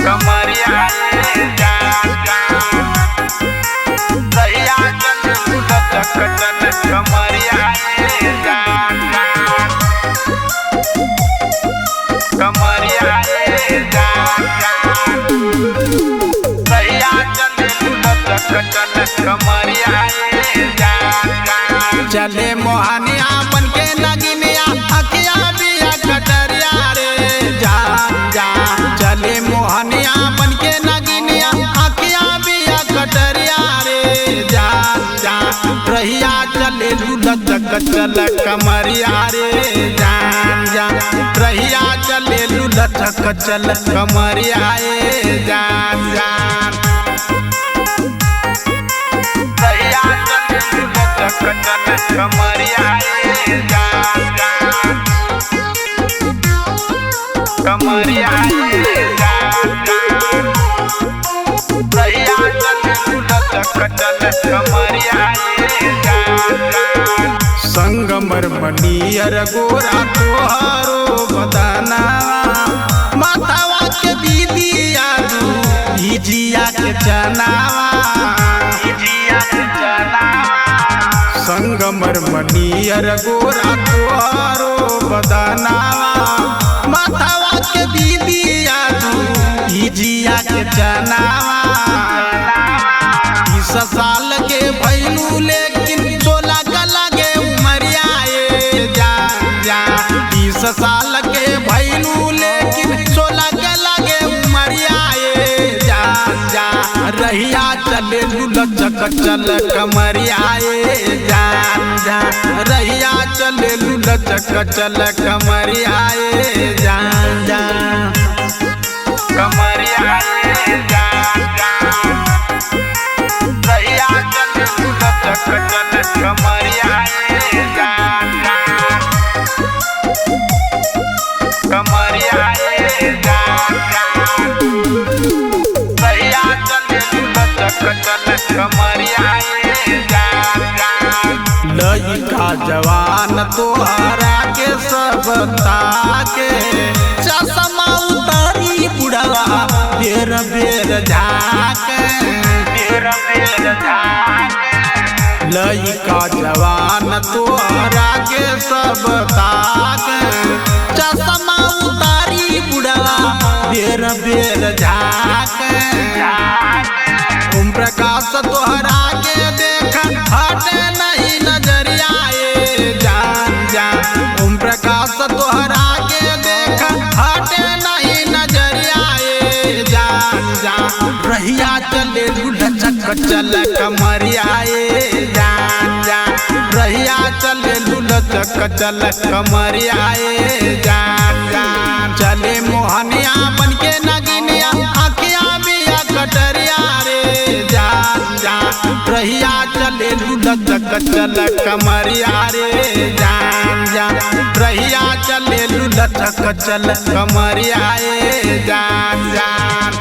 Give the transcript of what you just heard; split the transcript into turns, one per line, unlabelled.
कमरिया सैया चल चल कमरिया कमरिया सैया चल कमरिया चले मोहनिया बन के नगिनिया अखिया बिया कटरिया रे जान जा चले मोहनिया बन के नगिनिया अखिया बिया कटरिया रे जान जा रहिया चले लुलचक चल कमरिया रे जान जा रहिया चले लुलचक चल कमरिया रे जान जान रहिया चले लुलचक चल कमरिया रे जान जान कमरिया रे जान जान रहिया चले लुलचक चल कमरिया रे जान जान संगमर मनियर गोरा तोहारो बदना मातावा के दीदिया जिया के चनावा संगमर मनियर गोरा तोहारो बदना मातावा के दीदिया जिया के चनावा 20 साल के भैलू लेकिन 16 का लगे उमरिया जान जा 20 साल के भैलू लेकिन 16 का लगे उमरिया जान जा रहिया चले लुलचक चल कमरिया जान जा रहिया चले लुलचक चल कमरिया जान जा कमरिया जान जान रहिया चले लुलचक चल कमरिया जान जान कमरिया जान जान रहिया चले लुलचक चल कमरिया जान जान लइका जवान तोहरा के सब ताके चश्मा उतारी बुढ़वा बेर बेर झाके लइका जवान तोहरा के सब ताके चश्मा उतारी बुढ़वा बेर बेर झाके ओम प्रकाश तोहरा के देख हटे नहीं नजरिया जान जा ओम प्रकाश तोहरा के देख हटे नहीं नजरिया जान जा रहिया चले लुलचक चल कमरिया जान जा रहिया चले लुलचक चल कमरिया जान जान चले मोहनिया बन के नगिनिया अखिया बिया कटरिया रे जान जा रहिया चले लुलचक चल कमरिया रे जान जा रहिया चले लुलचक चल कमरिया जान जान।